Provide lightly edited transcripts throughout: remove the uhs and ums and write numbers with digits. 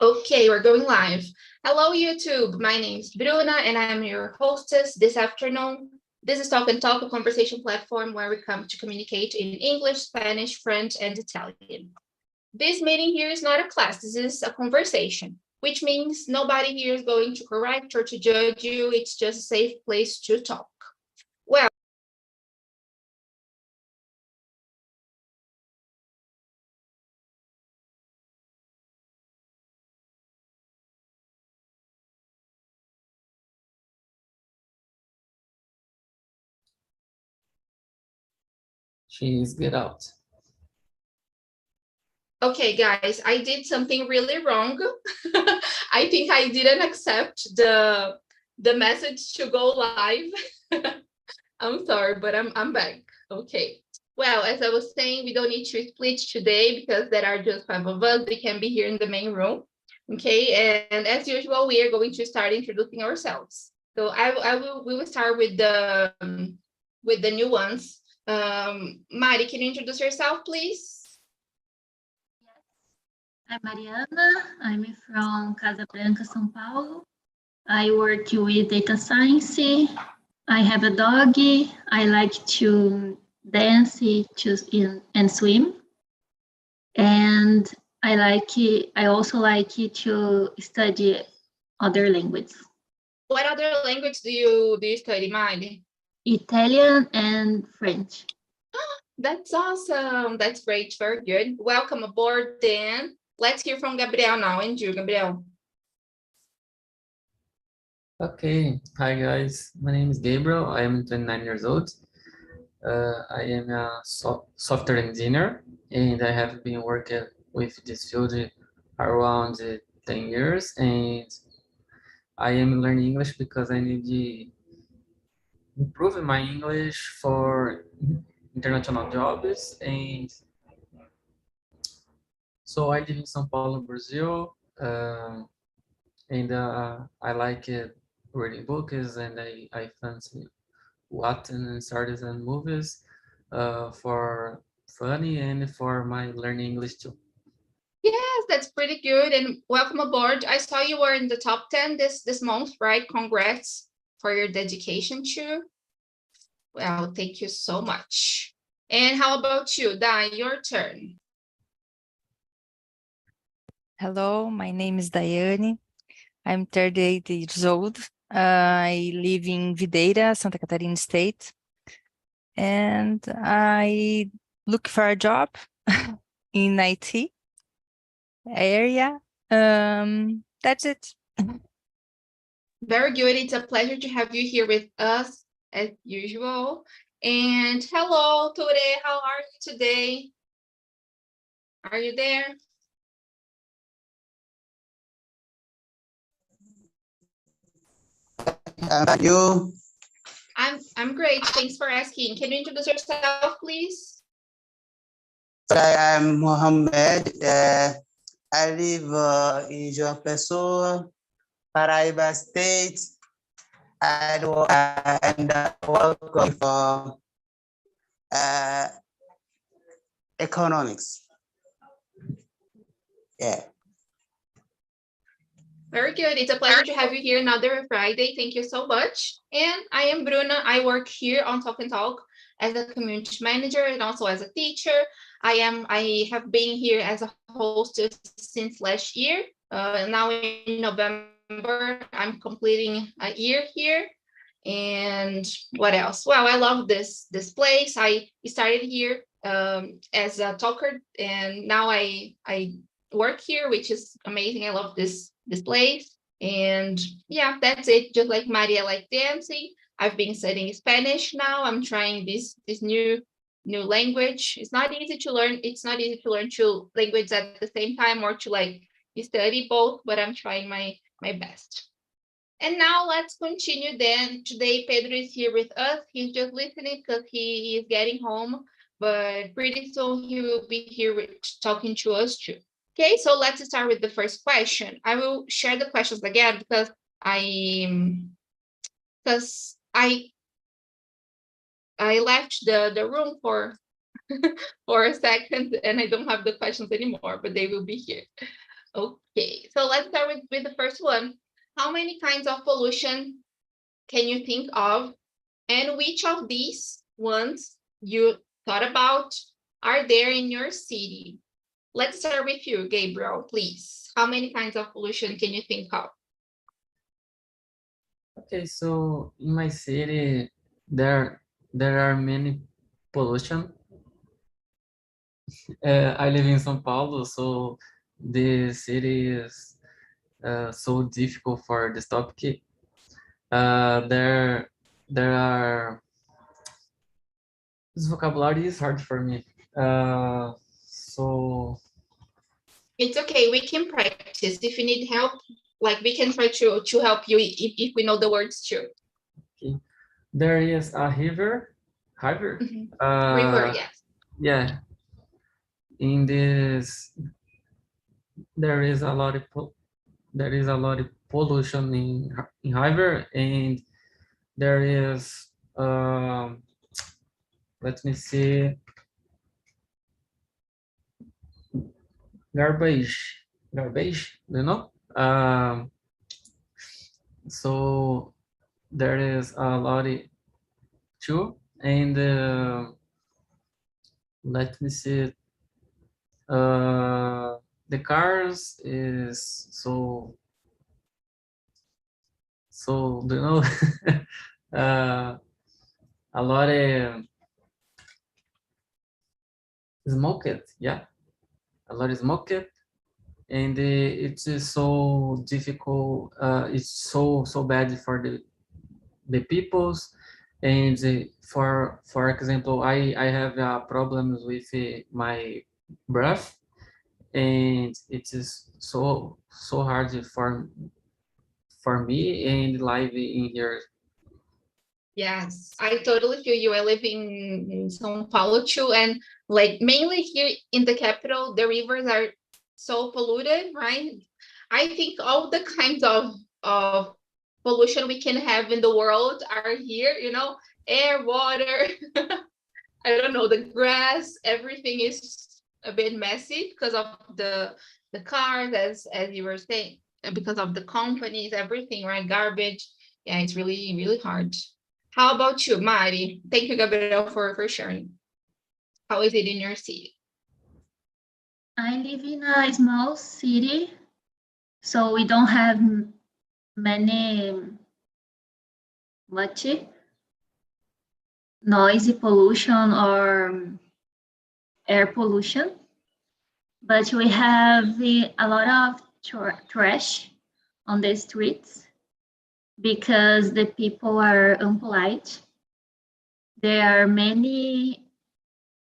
Okay, we're going live. Hello, YouTube. My name is Bruna, and I'm your hostess this afternoon. This is Talk and Talk, a conversation platform where we come to communicate in English, Spanish, French, and Italian. This meeting here is not a class. This is a conversation, which means nobody here is going to correct or to judge you. It's just a safe place to talk. Well, She's get out. okay, guys, I did something really wrong. I think I didn't accept the message to go live. I'm sorry, but I'm back. Okay. Well, as I was saying, we don't need to split today because there are just 5 of us. We can be here in the main room. Okay, and as usual, we are going to start introducing ourselves. So we will start with the new ones. Mari, can you introduce yourself, please? I'm Mariana. I'm from Casa Branca, São Paulo. I work with data science. I have a doggy. I like to dance and swim. And I also like to study other languages. What other language do you study, Mari? Italian and French. That's awesome. That's great. Very good. Welcome aboard, Dan. Let's hear from Gabriel now. And you, Gabriel. Okay, hi guys. My name is Gabriel. I am 29 years old. I am a software engineer, and I have been working with this field around 10 years. And I am learning English because I need to improve my English for international jobs. And so I live in São Paulo, Brazil, and I like reading books, and I fancy watching stories and movies for funny and for my learning English too. Yes, that's pretty good. And welcome aboard. I saw you were in the top 10 this month, right? Congrats for your dedication too. Well, thank you so much. And how about you, Dai? Your turn. Hello, my name is Daiane. I'm 38 years old. I live in Videira, Santa Catarina State. And I look for a job in IT area. That's it. Very good. It's a pleasure to have you here with us as usual. And hello, Ture. How are you today? Are you there? You? I'm great. Thanks for asking. Can you introduce yourself, please? I am Mohamed. I live in João Pessoa, Paraíba State, and work for economics. Yeah. Very good. It's a pleasure to have you here another Friday. Thank you so much. And I am Bruna. I work here on Talk and Talk as a community manager and also as a teacher. I have been here as a host since last year. Now in November, I'm completing a year here. And what else? Well, I love this place. I started here as a talker, and now I work here, which is amazing. I love this place. And yeah, that's it. Just like Maria, like dancing. I've been studying Spanish now. I'm trying this new language. It's not easy to learn. It's not easy to learn two languages at the same time or to like study both, but I'm trying my best. And now let's continue then. Today, Pedro is here with us. He's just listening because he is getting home, but pretty soon he will be here talking to us too. Okay, so let's start with the first question. I will share the questions again because I left the room for for a second and I don't have the questions anymore, but they will be here. Okay, so let's start with the first one. How many kinds of pollution can you think of? And which of these ones you thought about are there in your city? Let's start with you, Gabriel, please. How many kinds of pollution can you think of? Okay, so in my city, there are many pollution. I live in São Paulo, so the city is so difficult for this topic. There are, this vocabulary is hard for me. So It's okay, we can practice. If you need help, like we can try to help you if we know the words too. okay. There is a river. River, yes. Yeah. In this, there is a lot of pollution in river, and there is let me see, garbage, you know. So there is a lot too, and let me see, the cars is so do you know, a lot of smoked, yeah, a lot of smoked, and it is so difficult. It's so bad for the peoples, and for example, I have problems with my breath, and it is so hard for me and live in here. Yes, I totally feel you. I live in São Paulo too, and like mainly here in the capital, the rivers are so polluted, right? I think all the kinds of pollution we can have in the world are here, you know, air, water, I don't know, the grass, everything is a bit messy because of the cars, as you were saying, and because of the companies, everything, right? Garbage. Yeah, it's really, really hard. How about you, Mari? Thank you, Gabriel, for sharing. How is it in your city? I live in a small city, so we don't have much noisy pollution or air pollution, but we have a lot of trash on the streets because the people are unpolite. There are many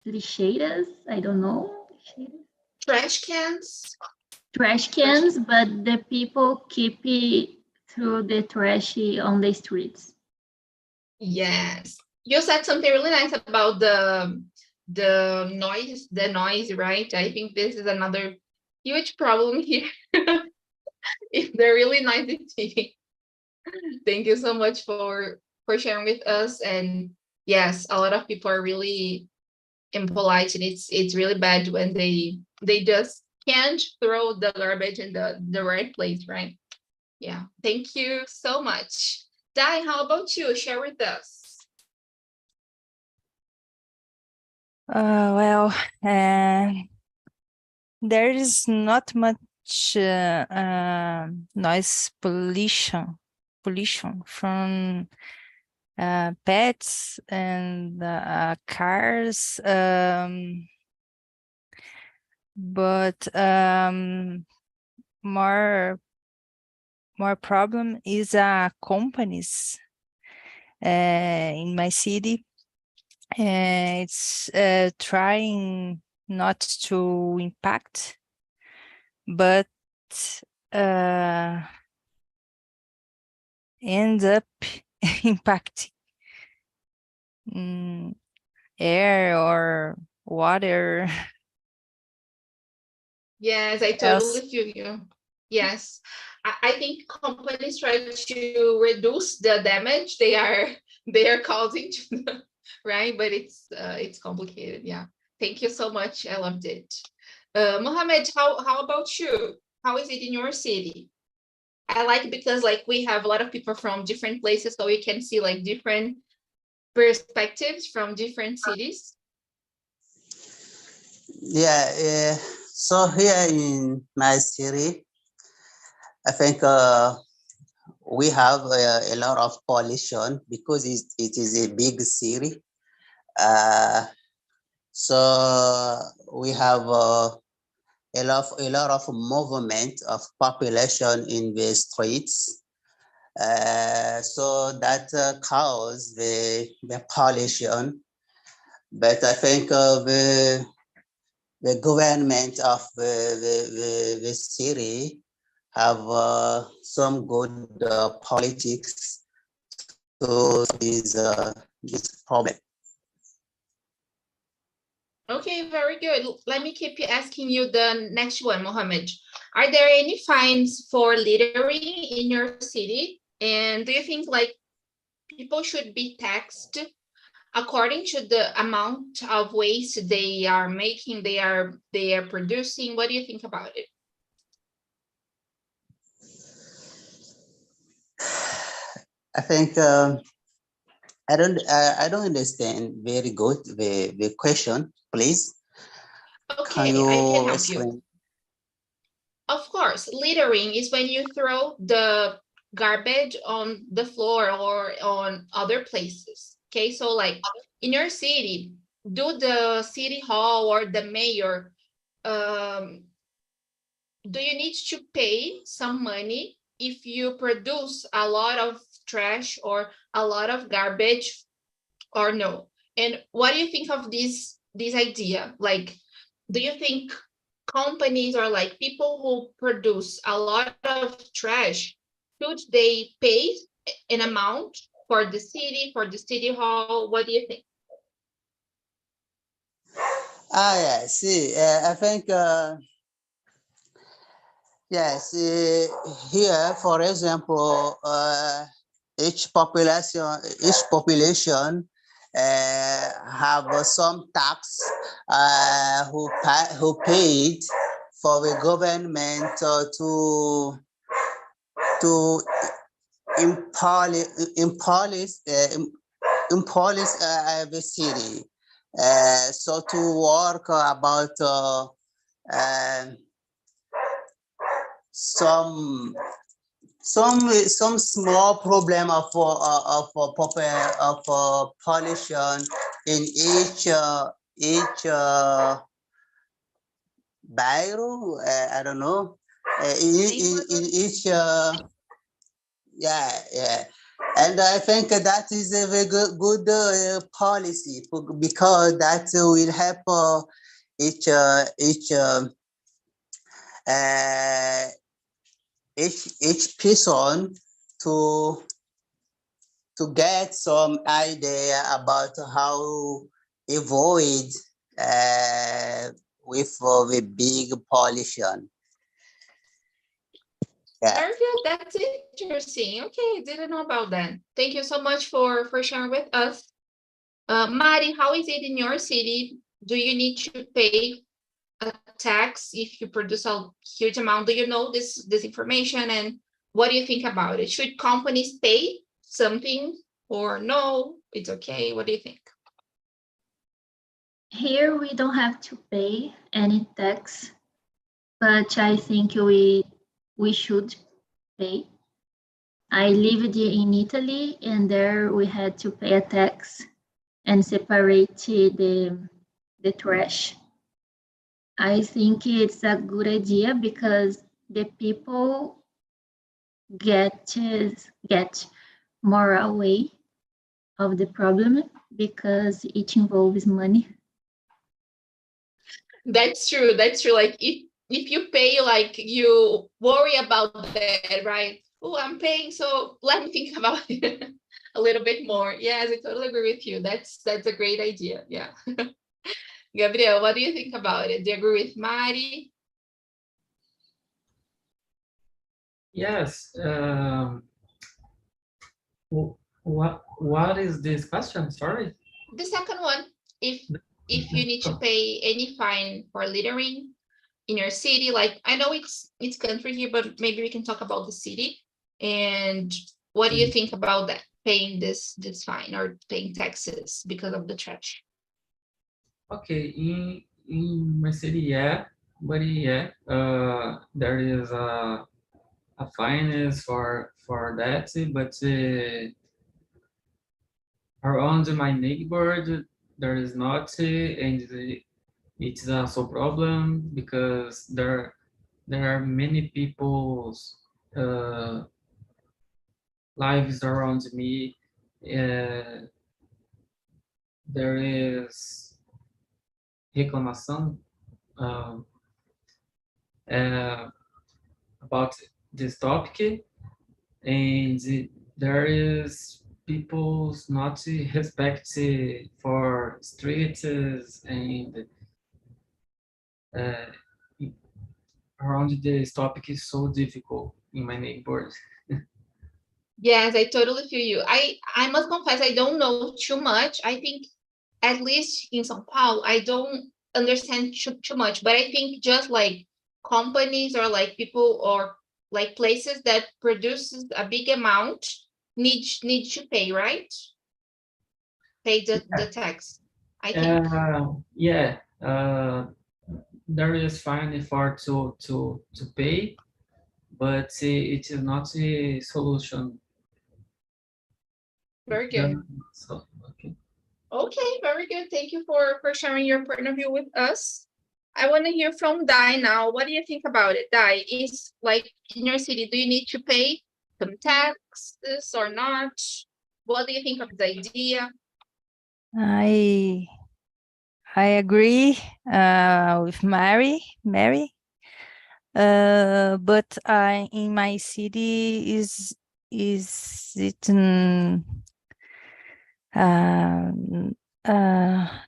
lixeiras, I don't know. Trash cans? Trash cans, but the people keep it through the trash on the streets. Yes. You said something really nice about the noise, right? I think this is another huge problem here. If they're really noisy city. Thank you so much for sharing with us. And yes, a lot of people are really impolite, and it's really bad when they just can't throw the garbage in the right place, right? Yeah. Thank you so much. Dai, how about you? Share with us. Well, there is not much noise pollution from pets and cars, but more problem is companies in my city. It's trying not to impact, but ends up impacting air or water. Yes, I totally feel you. Yes, I think companies try to reduce the damage they are causing to the, right? But it's complicated. Yeah. Thank you so much. I loved it. Mohammed, how about you? how is it in your city? I like because like we have a lot of people from different places, so we can see like different perspectives from different cities. Yeah, so here in my city, I think we have a lot of pollution because it is a big city. So we have a lot of movement of population in the streets. So that cause the pollution. But I think the government of the city have some good politics to this problem. Okay, very good. Let me keep asking you the next one, Mohammed. Are there any fines for littering in your city? And do you think like people should be taxed according to the amount of waste they are making, they are producing? What do you think about it? I think I don't understand very good the question. Please, Okay, can I can you help explain? you. Of course, littering is when you throw the garbage on the floor or on other places. Okay, so like in your city, do the city hall or the mayor, do you need to pay some money if you produce a lot of trash or a lot of garbage or no? And what do you think of this idea? Like, do you think companies or like people who produce a lot of trash, should they pay an amount for the city hall? What do you think? Yeah, see, I think yes, here, for example, each population have some tax who paid for the government to police the city. So to work about some small problem of pollution in each biro. I don't know. In each yeah. And I think that is a very good policy because that will help each each person to get some idea about how avoid with the big pollution. Yeah. Very good. That's interesting. Okay, I didn't know about that. Thank you so much for sharing with us. Mari, how is it in your city? Do you need to pay a tax if you produce a huge amount? Do you know this information, and what do you think about it? Should companies pay something or no? It's okay. What do you think? Here we don't have to pay any tax, but I think we should pay. I lived in Italy, and there we had to pay a tax and separate the trash. I think it's a good idea because the people get more away of the problem because it involves money. That's true. That's true. Like if you pay, like you worry about that, right? Oh, I'm paying, so let me think about it a little bit more. Yes, I totally agree with you. That's a great idea. Yeah. Gabriel, what do you think about it? Do you agree with Mari? Yes. What is this question? Sorry. The second one, if you need to pay any fine for littering, in your city? Like, I know it's country here, but maybe we can talk about the city. And what do you think about that, paying this fine or paying taxes because of the trash? Okay, in my city, yeah, but yeah, there is a fine is for that, but around my neighborhood there is not, and it's also problem because there are many people's lives around me. There is reclamação uh, uh, about this topic, and there is people's not respect for streets and uh, around this topic is so difficult in my neighborhood. Yes, I totally feel you. I must confess, I don't know too much. I think at least in São Paulo, I don't understand too much, but I think just like companies or like people or like places that produces a big amount need to pay, right? Pay the tax, I think. Yeah, there is fine for to pay, but it is not a solution. Very good. So, okay. Okay, very good. Thank you for sharing your point of view with us. I want to hear from Dai now. What do you think about it, Dai? Is like in your city, do you need to pay some taxes or not? What do you think of the idea? I agree with Mary, but in my city is it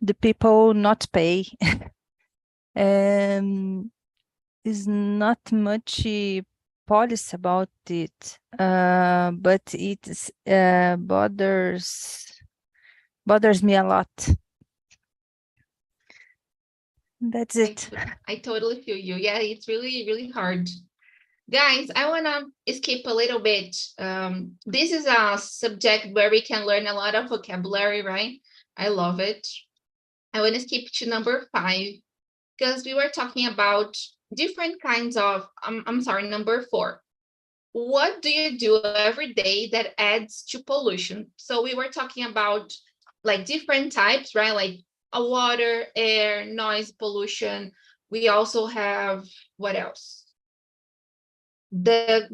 the people not pay. Is not much policy about it, but it bothers me a lot. That's it. I totally feel you. Yeah, it's really, really hard. Guys, I want to skip a little bit. This is a subject where we can learn a lot of vocabulary, right? I love it. I want to skip to number 5 because we were talking about different kinds of, I'm sorry, number 4. What do you do every day that adds to pollution? So we were talking about like different types, right? Like water, air, noise pollution. We also have, what else? The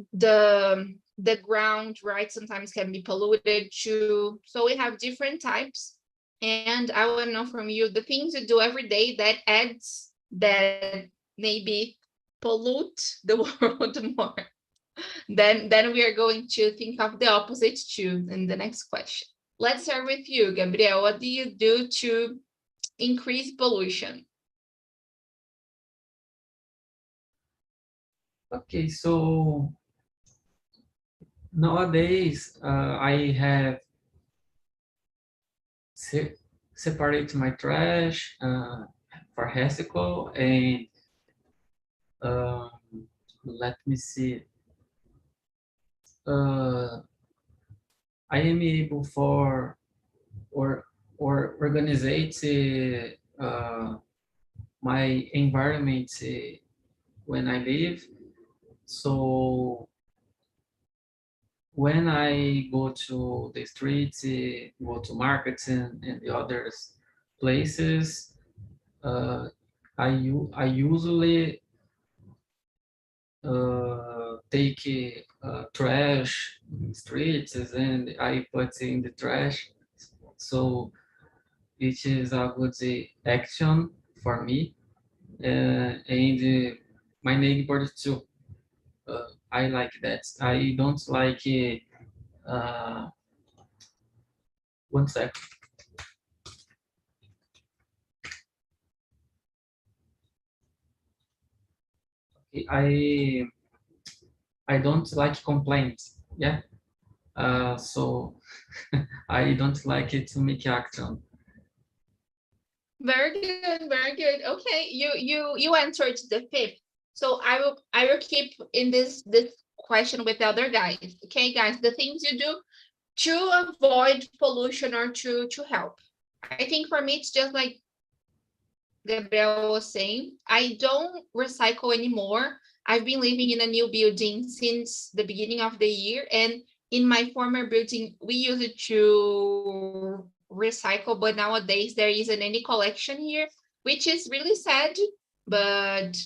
ground, right, sometimes can be polluted too. So we have different types. And I want to know from you the things you do every day that adds, that maybe pollute the world more. Then we are going to think of the opposite too in the next question. Let's start with you, Gabriel. What do you do to increase pollution? Okay, so nowadays I have separate my trash for recycle, and let me see. I am able for or organize my environment when I live. So when I go to the streets, go to markets and the other places, I usually take trash in the streets and I put in the trash. So it is a good action for me and my neighbors too. I like that. I don't like one sec. I don't like complaints. Yeah. So I don't like it to make action. Very good, very good. Okay, you answered the fifth. So I will keep in this question with the other guys. Okay, guys, the things you do to avoid pollution or to help. I think for me it's just like Gabriel was saying, I don't recycle anymore. I've been living in a new building since the beginning of the year, and in my former building, we used it to recycle, but nowadays there isn't any collection here, which is really sad. But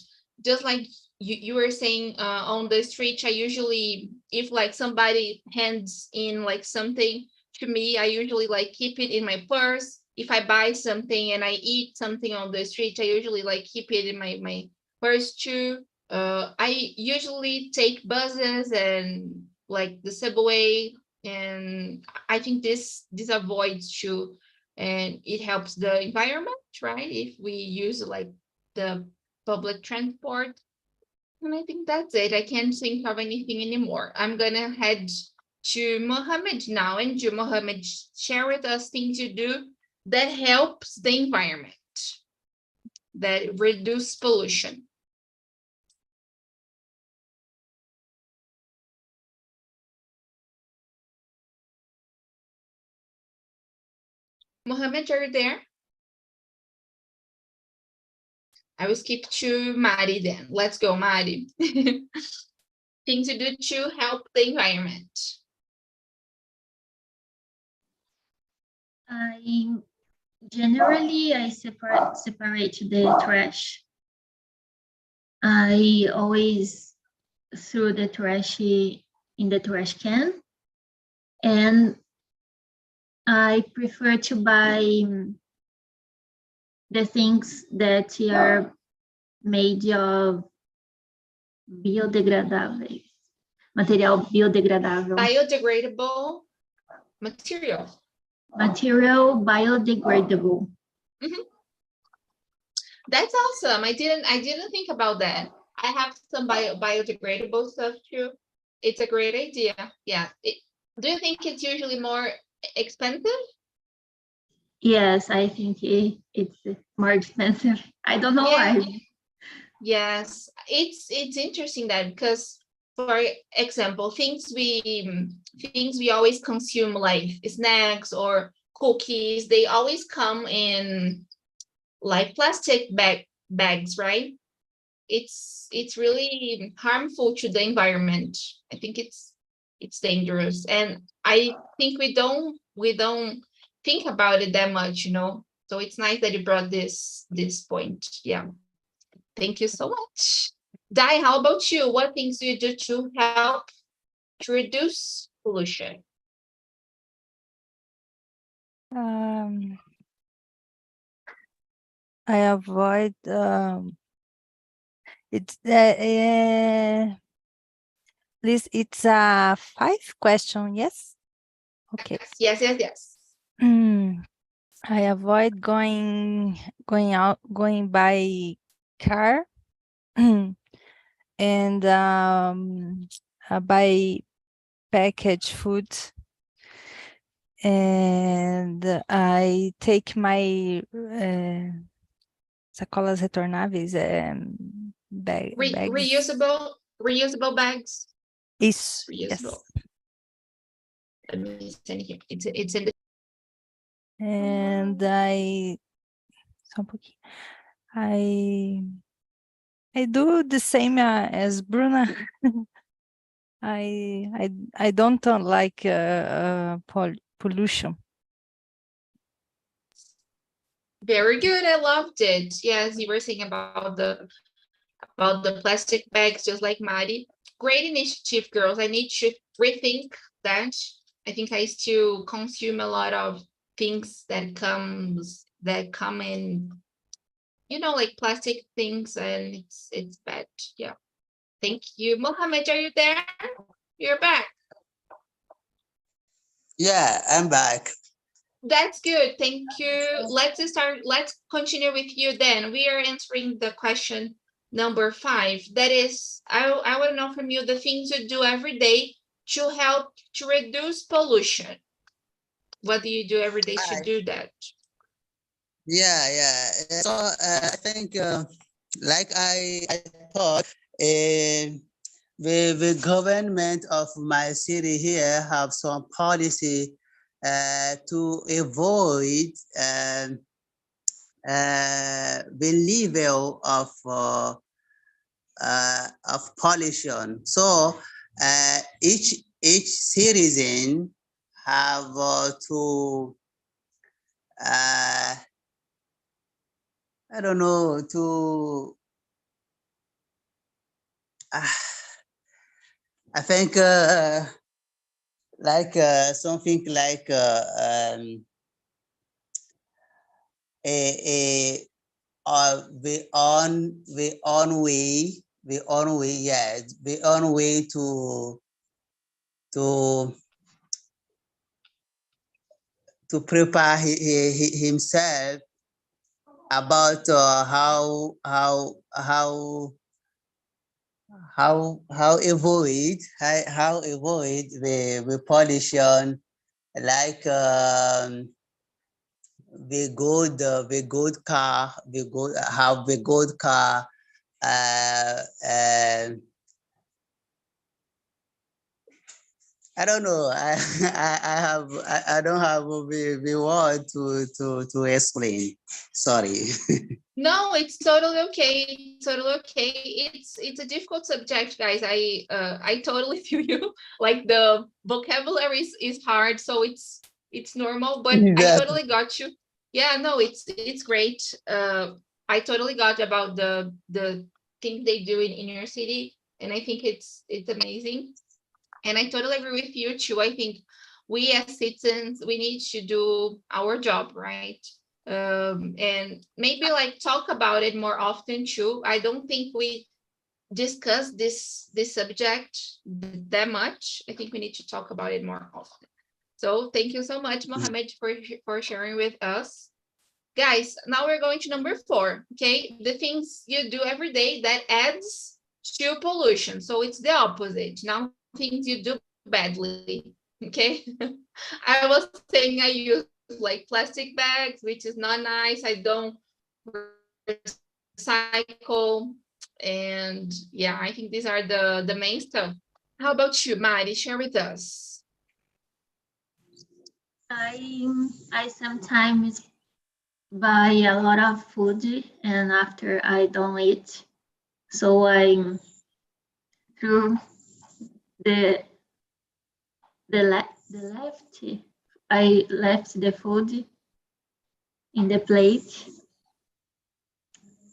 just like you were saying, on the street, I usually, if like somebody hands in like something to me, I usually like keep it in my purse. If I buy something and I eat something on the street, I usually like keep it in my purse too. I usually take buses and like the subway, and I think this avoids too, and it helps the environment, right? If we use like the public transport. And I think that's it. I can't think of anything anymore. I'm gonna head to Mohammed now, and to Mohammed, share with us things you do that helps the environment, that reduce pollution. Mohammed, are you there? I will skip to Mari then. Let's go, Mari. Things you do to help the environment. Generally, I separate the trash. I always throw the trash in the trash can, and I prefer to buy the things that are made of biodegradáveis, material biodegradável. Biodegradable material. Material biodegradable. Mm-hmm. That's awesome. I didn't think about that. I have some biodegradable stuff too. It's a great idea. Yeah. Do you think it's usually more expensive? Yes, I think it's more expensive. I don't know why. Yes, it's interesting that, because for example, things we always consume, like snacks or cookies, they always come in like plastic bags, right? It's really harmful to the environment. I think it's dangerous, and I think we don't think about it that much, so it's nice that you brought this point. Yeah, thank you so much. Dai, how about you? What things do you do to help to reduce pollution? I avoid it's please, it's a 5 question, yes? Okay. Yes. I avoid going by car and buy packaged food, and I take my sacolas retornáveis, bags. Reusable bags. Isso, Reusable. yes. Let me send here. It's in the. And só um pouquinho. I do the same as Bruna. I don't like pollution. Very good. I loved it. Yes, you were saying about the plastic bags, just like Mari. Great initiative, girls. I need to rethink that. I think I still consume a lot of things that come in, like plastic things, and it's bad. Yeah. Thank you. Mohammed, are you there? You're back. Yeah, I'm back. That's good. Thank you. Let's continue with you then. We are answering the question number 5. That is, I want to know from you the things you do every day to help to reduce pollution. What do you do every day to do that? Yeah. So I think, like I thought, the government of my city here have some policy to avoid the level of pollution. So each citizen have to I don't know to I think like something like a the on way to to prepare himself about how avoid the pollution, like the good car, the good have the good car, and I don't know. I don't have the word to explain. Sorry. No, it's totally okay. Totally okay. It's a difficult subject, guys. I totally feel you. Like the vocabulary is hard, so it's normal, but I That, totally got you. Yeah, no, it's great. I totally got about the things they do in your city, and I think it's amazing. And I totally agree with you too. I think we as citizens, we need to do our job, right? And maybe like talk about it more often too. I don't think we discuss this subject that much. I think we need to talk about it more often. So thank you so much, Mohammed, for sharing with us. Guys, now we're going to number 4. Okay, the things you do every day that adds to pollution. So it's the opposite. Now things you do badly. Okay. I was saying I use like plastic bags, which is not nice. I don't recycle. And yeah, I think these are the main stuff. How about you, Mari? Share with us. I sometimes buy a lot of food and after I don't eat, so I threw the left. I left the food in the plate,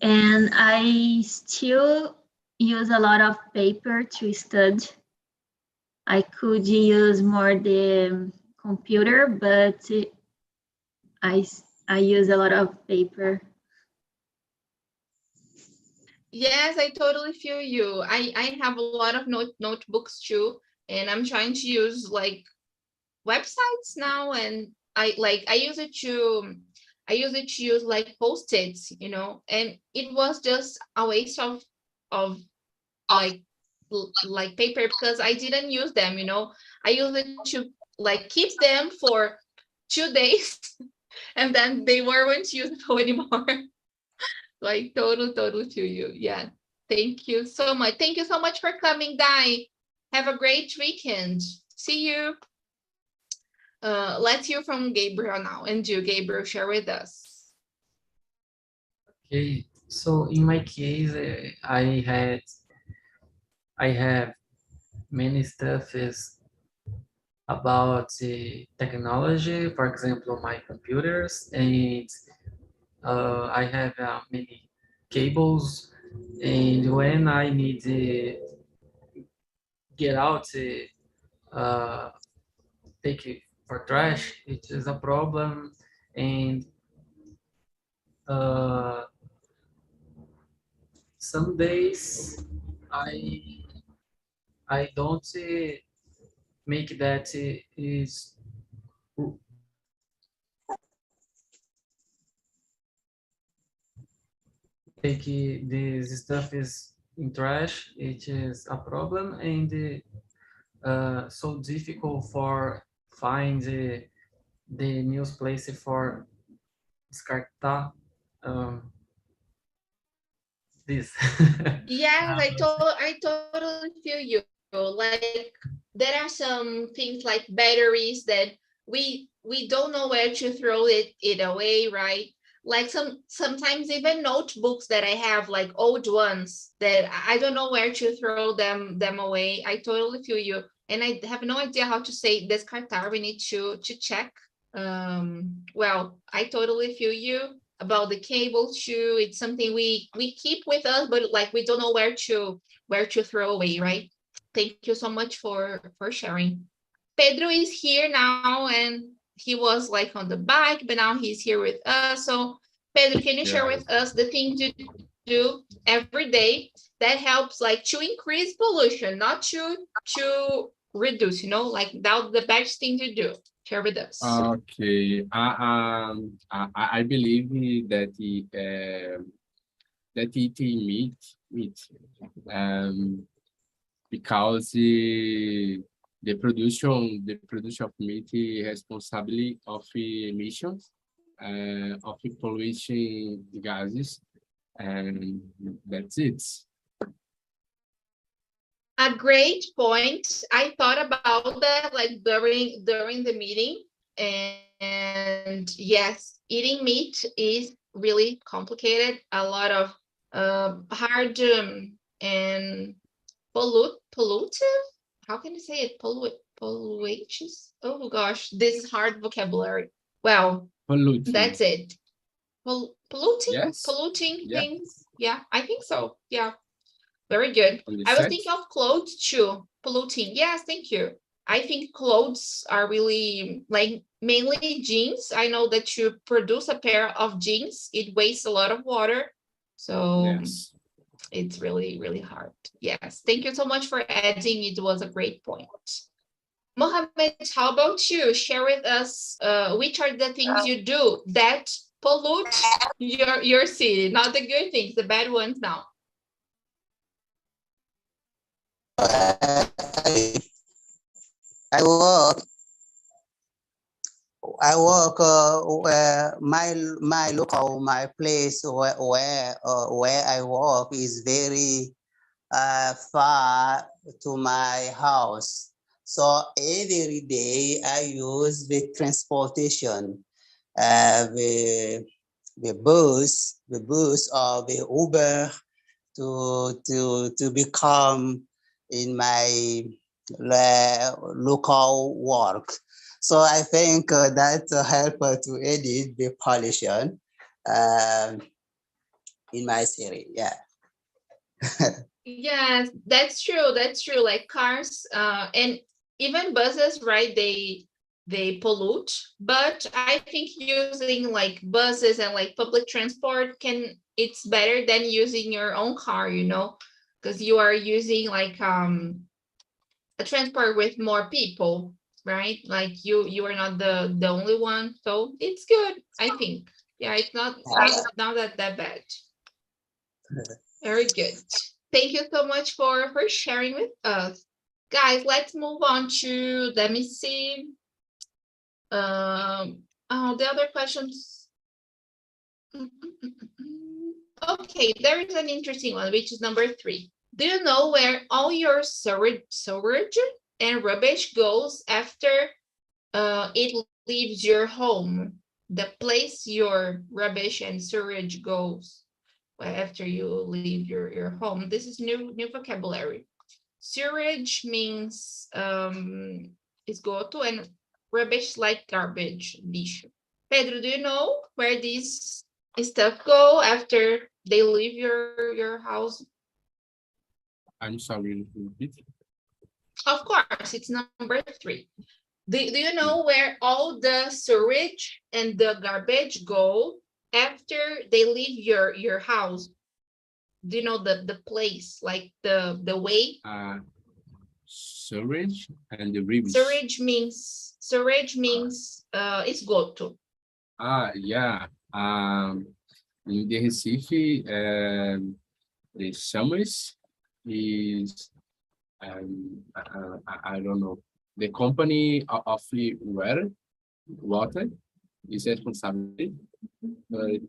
and I still use a lot of paper to study. I could use more the computer, but I use a lot of paper. Yes, I totally feel you. I have a lot of notebooks too, and I'm trying to use like websites now, and I use it to use like post-its, and it was just a waste of like like paper because I didn't use them. I use it to like keep them for 2 days, and then they weren't useful anymore. Like totally to you. Yeah. Thank you so much. Thank you so much for coming, Dai. Have a great weekend. See you. Let's hear from Gabriel now. And you, Gabriel, share with us. Okay, so in my case, I have many stuff is about the technology, for example, my computers, and I have many cables, and when I need to get out, uh, take it for trash, it is a problem, and uh, some days I I don't make that is take this stuff is in trash. It is a problem, and so difficult for find the news place for descartar this. Yes, I totally feel you. Like there are some things like batteries that we don't know where to throw it away, right? Like sometimes even notebooks that I have, like old ones that I don't know where to throw them away. I totally feel you. And I have no idea how to say descartar. We need to check. Well, I totally feel you about the cable too. It's something we keep with us, but like we don't know where to throw away, right? Thank you so much for sharing. Pedro is here now, and he was like on the bike, but now he's here with us. So Pedro, can you share with us the things you do every day that helps like to increase pollution, not to reduce, you know, like that the best thing to do? Share with us. Okay, I believe that eating meat, because the production of meat is responsible of emissions, of pollution gases, and that's it. A great point. I thought about that like during the meeting, and yes, eating meat is really complicated. A lot of hard and pollutive. How can you say it? Pollutions. Oh gosh, this is hard vocabulary. Well, Polluting. that's it. Polluting, Yes. polluting Yeah. things. Yeah, I think so. Yeah. Very good. On the I was set? thinking of clothes too, polluting. Yes, thank you. I think clothes are really like mainly jeans. I know that to produce a pair of jeans, it wastes a lot of water. So Yes. it's really, really hard. Yes. Thank you so much for adding. It was a great point. Mohammed, how about you? Share with us which are the things you do that pollute your city, not the good things, the bad ones now. I work. I work. My place where I work is very far to my house. So every day I use the transportation, the bus or the Uber to become in my local work. So I think that help to edit the pollution in my city. Yeah. Yes, that's true. That's true. Like cars, and even buses, right? They pollute, but I think using like buses and like public transport it's better than using your own car, you know, because you are using like a transport with more people, right? Like you are not the only one, so it's good, I think. Yeah, it's not that bad. Very good. Thank you so much for sharing with us. Guys, let's move on to, let me see. Oh, the other questions. Okay, there is an interesting one, which is number 3. Do you know where all your sewage and rubbish goes after it leaves your home? The place your rubbish and sewage goes after you leave your home. This is new vocabulary. Sewage means esgoto, and rubbish like garbage, lixo. Pedro, do you know where these stuff go after they leave your house? I'm sorry, repeat. Of course, it's number 3. Do you know where all the sewage and the garbage go after they leave your house? Do you know the place, like the way? Sewage and the rivers. Sewage means esgoto. Yeah. In the Recife, the summers is I don't know, the company of the water is responsibility, but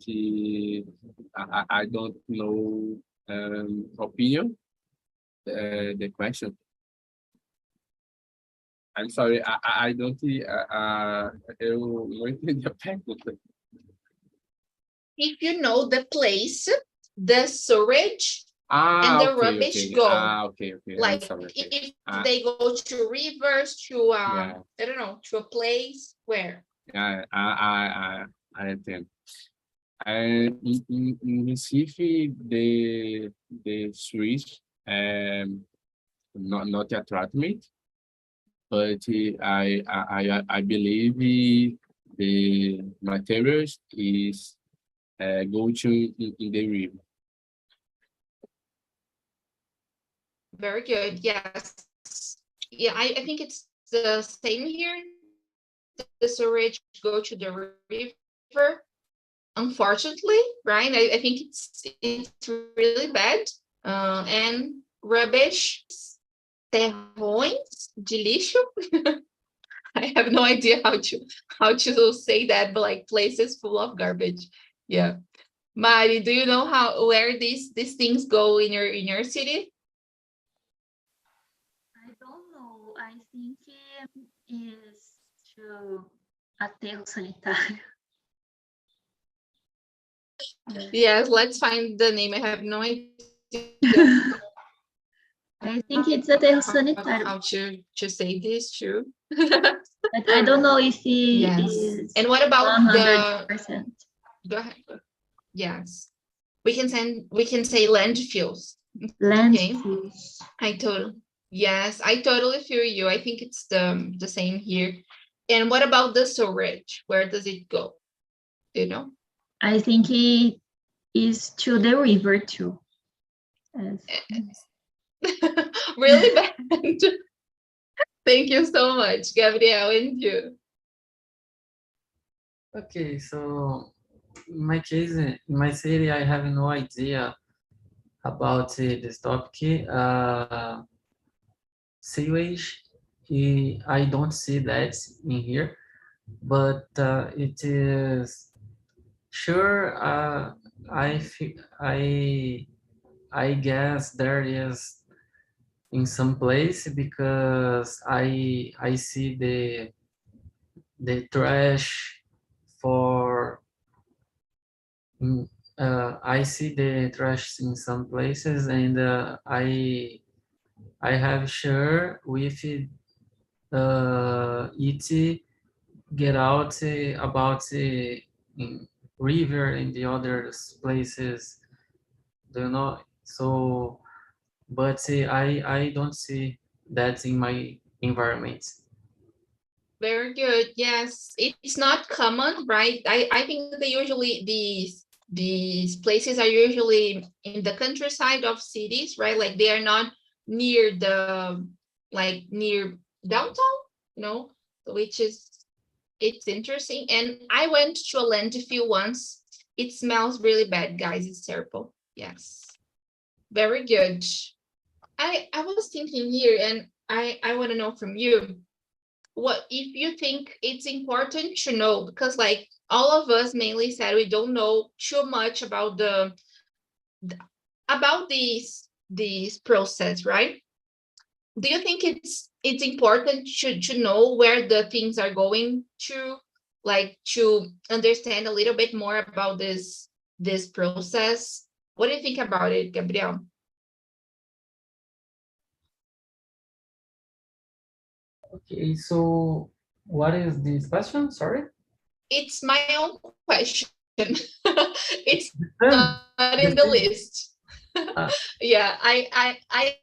I don't know opinion the question. I'm sorry, I don't eu não entendi a pergunta. If you know the place, the sewage and the rubbish go. Okay. I'm Like sorry. Okay. if they go to rivers, to Yeah. I don't know, to a place where. Yeah, I understand. And in Recife, the Swiss not attract me, but I believe the materials is go to in the river. Very good. Yes. Yeah, I think it's the same here. The sewage go to the river. Unfortunately, right? I think it's really bad. And rubbish, terrões de lixo. I have no idea how to say that, but like places full of garbage. Yeah. Mari, do you know where these things go in your city? I don't know. I think is to aterro sanitário. Yes, let's find the name. I have no idea I think it's aterro sanitário. how to say this too. But I don't know if it Yes. is And what about 100%. Go ahead. Yes. We can say landfills. Landfills. Yes, I totally feel you. I think it's the same here. And what about the sewage? Where does it go? Do you know? I think it is to the river too. Really bad. Thank you so much, Gabriel, and you. Okay, so in my case, in my city, I have no idea about this topic. Sewage, I don't see that in here, but it is sure. I guess there is in some place because I see the trash for. I see the trash in some places, and I have sure with it get out about in river and the other places, do you know? So, but I don't see that in my environment. Very good. Yes, it's not common, right? I think they usually these places are usually in the countryside of cities, right? Like they are not near near downtown, which is it's interesting. And I went to a landfill once. It smells really bad, guys. It's terrible. Yes. Very good. I was thinking here, and I want to know from you, what if you think it's important to know, because like all of us mainly said we don't know too much about about this process, right? Do you think it's important to know where the things are going to, like to understand a little bit more about this process? What do you think about it, Gabriel? Okay, so what is this question? Sorry. It's my own question. It's not in the list. Yeah, I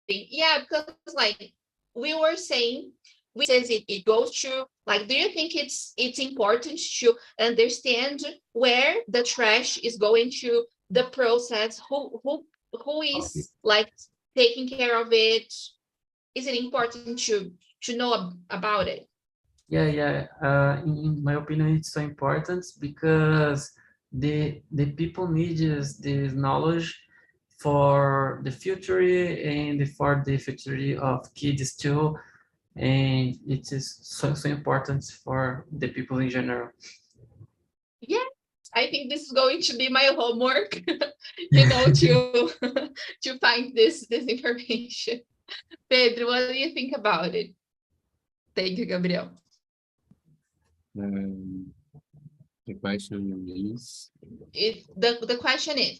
yeah, because like we were saying, we says it goes to, like, do you think it's important to understand where the trash is going to, the process, who is like taking care of it? Is it important to know about it? Yeah. In my opinion, it's so important because the people need this knowledge for the future and for the future of kids too. and it is so important for the people in general. Yeah, I think this is going to be my homework, to to find this information. Pedro, what do you think about it? Thank you, Gabriel. The question is, The question is,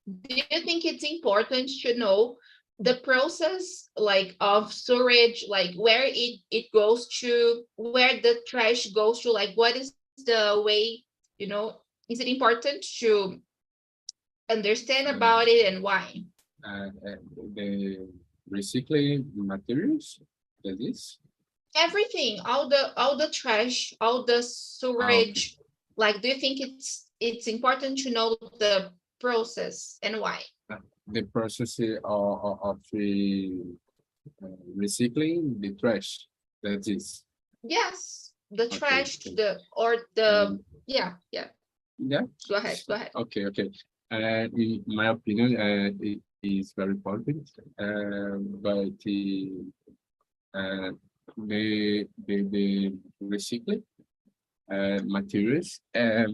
do you think it's important to know the process like of storage, like where it goes to, where the trash goes to, like what is the way, is it important to understand about it and why? the recycling materials, that is? Everything, all the trash, all the storage, like do you think it's important to know the process and why? The process of the recycling the trash, that is. Yes, the Okay, trash, Um, yeah. Yeah. Go ahead. Okay. In my opinion, it is very important. But the recycling materials, I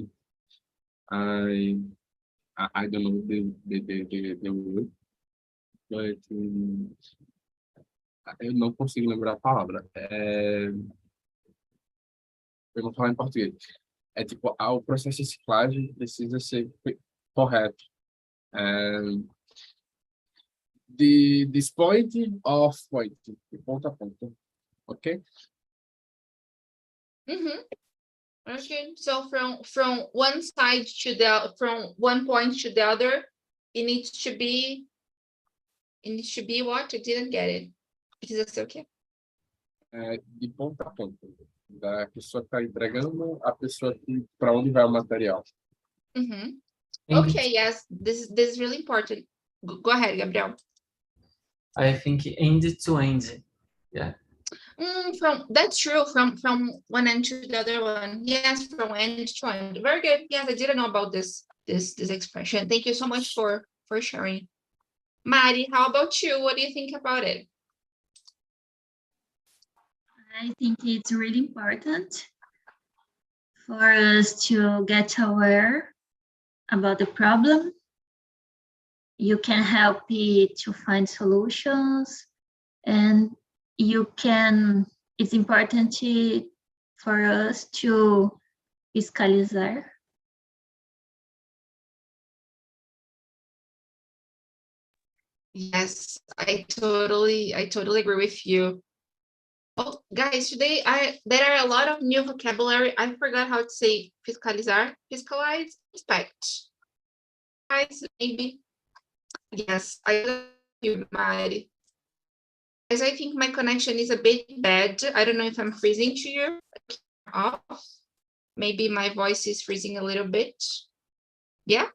don't know the word, but eu não consigo lembrar a palavra. Eu vou falar em português. É tipo, o processo de reciclagem precisa ser correto. This point of point, de ponta a ponta. Ok? Okay, so from one side from one point to the other, it needs to be what? I didn't get it. Precisa ser o quê? De ponta a ponta. Da pessoa que está entregando a pessoa para onde vai o material. Okay, yes, this is really important. Go ahead, Gabriel. I think end to end. Yeah. That's true, from one end to the other one. Yes, from end to end. Very good. Yes, I didn't know about this expression. Thank you so much for sharing. Mari, how about you? What do you think about it? I think it's really important for us to get aware about the problem. You can help it to find solutions, and it's important for us to fiscalizar. Yes, I totally agree with you. Oh, guys, today there are a lot of new vocabulary. I forgot how to say fiscalizar, fiscalize, inspect. Guys, maybe. Yes, I love you, Mari. Guys, I think my connection is a bit bad. I don't know if I'm freezing to you. Off. Maybe my voice is freezing a little bit. Yeah.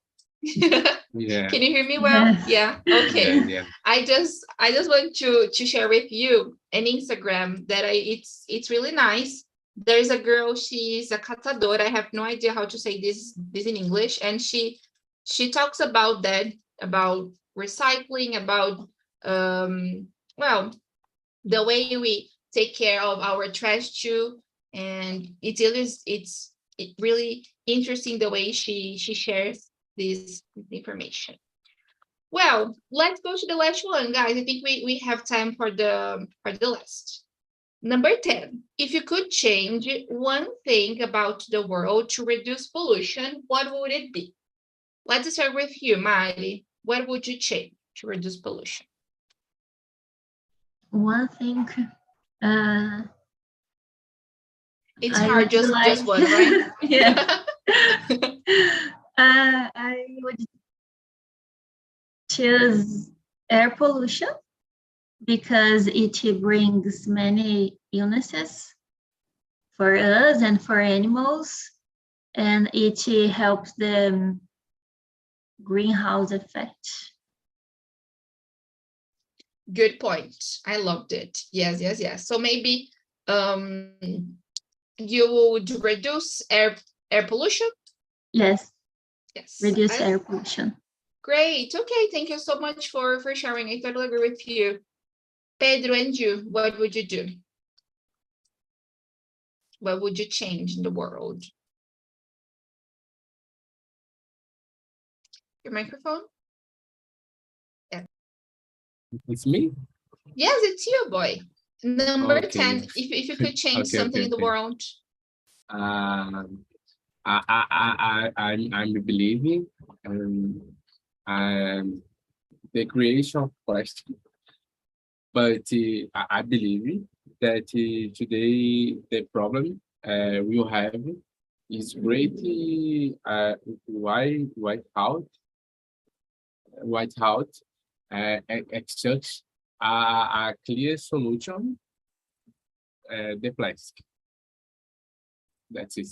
Yeah. Can you hear me well? Yes. Yeah. Okay. Yeah. I just want to share with you an Instagram that it's really nice. There's a girl, she's a catadora. I have no idea how to say this in English, and she talks about that, about recycling, about well, the way we take care of our trash too, and it's really interesting the way she shares this information. Well, let's go to the last one, guys. I think we have time for the last. Number 10. If you could change one thing about the world to reduce pollution, what would it be? Let's start with you, Mari. What would you change to reduce pollution? One thing. It's hard, just one, right? Yeah. I would choose air pollution because it brings many illnesses for us and for animals, and it helps the greenhouse effect. Good point. I loved it. Yes. So maybe you would reduce air pollution? Yes. Yes. Reduce air pollution. Great. Okay. Thank you so much for sharing. I totally agree with you. Pedro, and you, what would you do? What would you change in the world? Your microphone? It's me? Yes, it's you, boy. Number Okay. 10, if you could change Okay, something in the okay. world. I'm believing the creation of plastic, but I believe that today the problem we'll have is great white out exchange a clear solution the plastic. That's it.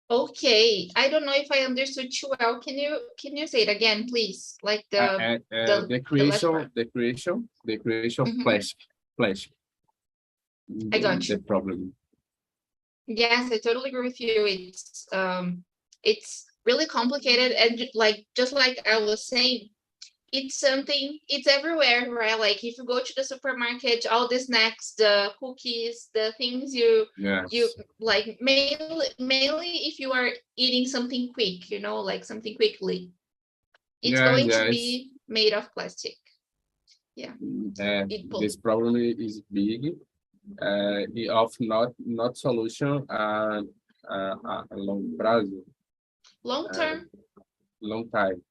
Okay, I don't know if I understood you well. Can you say it again, please? Like the The last creation, part. the creation of Mhm. plastic. I got The you. problem. Yes, I totally agree with you. It's really complicated, and just like I was saying, it's everywhere, right? Like if you go to the supermarket, all the snacks, the cookies, the things you Yes. like, mainly if you are eating something quick, like something quickly, it's Yes, going to yes. be made of plastic. Yeah. This problem is big. Of not solution a long prazo, Long term. long time.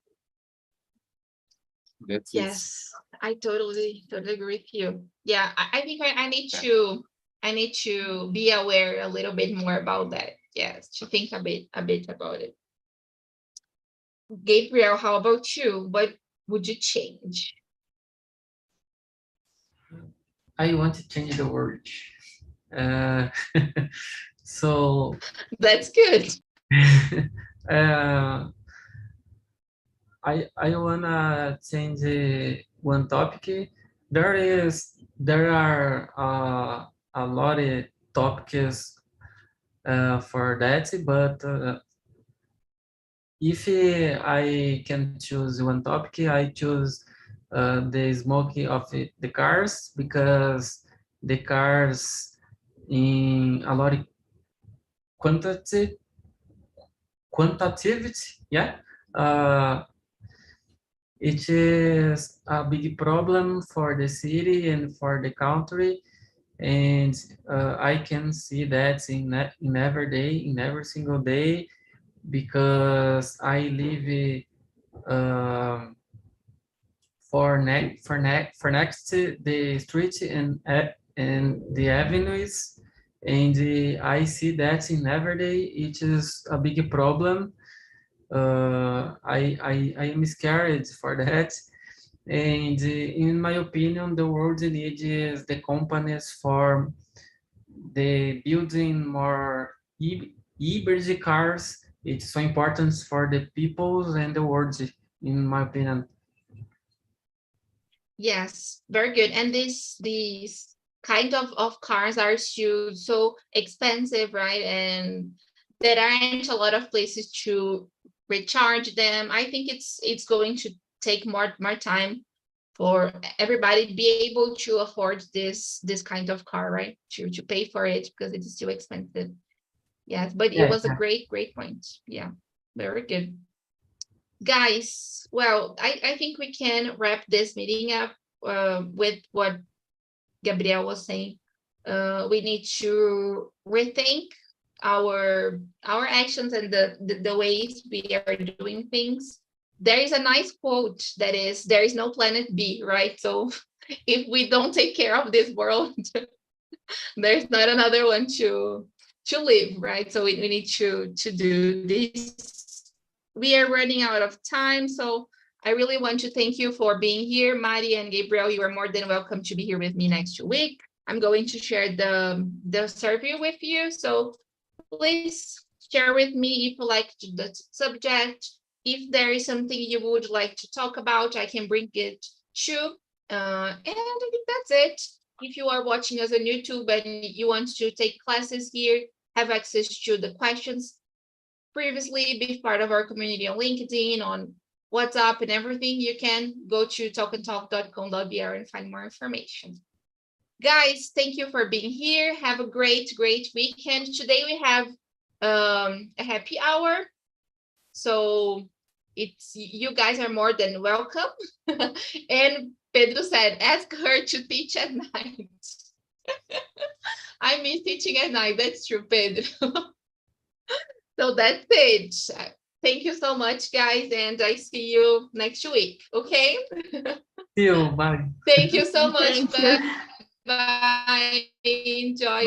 That's it. Yes, I totally agree with you. Yeah, I think I need to be aware a little bit more about that. Yes, to think a bit about it. Gabriel, how about you? What would you change? I want to change the world. Uh, so That's good. uh, I wanna change one topic. There are a lot of topics for that, but if I can choose one topic, I choose the smoking of the cars, because the cars in a lot of quantity, quantitativity, yeah. It is a big problem for the city and for the country, and I can see that in every day, in every single day, because I live for next to the street and the avenues, and I see that in every day it is a big problem. I am scared for that. And in my opinion, the world needs the companies for the building more hybrid cars. It's so important for the people and the world, in my opinion. Yes, very good. And these kind of cars are so expensive, right? And there aren't a lot of places to recharge them. I think it's going to take more time for everybody to be able to afford this kind of car, right? To pay for it, because it is too expensive. Yes, but it Yeah, was a great point. Yeah, very good. Guys, well, I think we can wrap this meeting up with what Gabriel was saying. We need to rethink our actions and the ways we are doing things. There is a nice quote that is, there is no planet B, right? So if we don't take care of this world, there's not another one to live, right? So we need to do this. We are running out of time, so I really want to thank you for being here. Mari and Gabriel, you are more than welcome to be here with me next week. I'm going to share the survey with you, so please share with me if you like the subject. If there is something you would like to talk about, I can bring it to. And I think that's it. If you are watching us on YouTube and you want to take classes here, have access to the questions previously, be part of our community on LinkedIn, on WhatsApp and everything, you can go to talkandtalk.com.br and find more information. Guys, thank you for being here. Have a great weekend. Today we have a happy hour. So you guys are more than welcome. And Pedro said, ask her to teach at night. I miss teaching at night. That's true, Pedro. So that's it. Thank you so much, guys, and I see you next week. Okay? See you. Bye. Thank you so much. Thank you. Bye. Enjoy.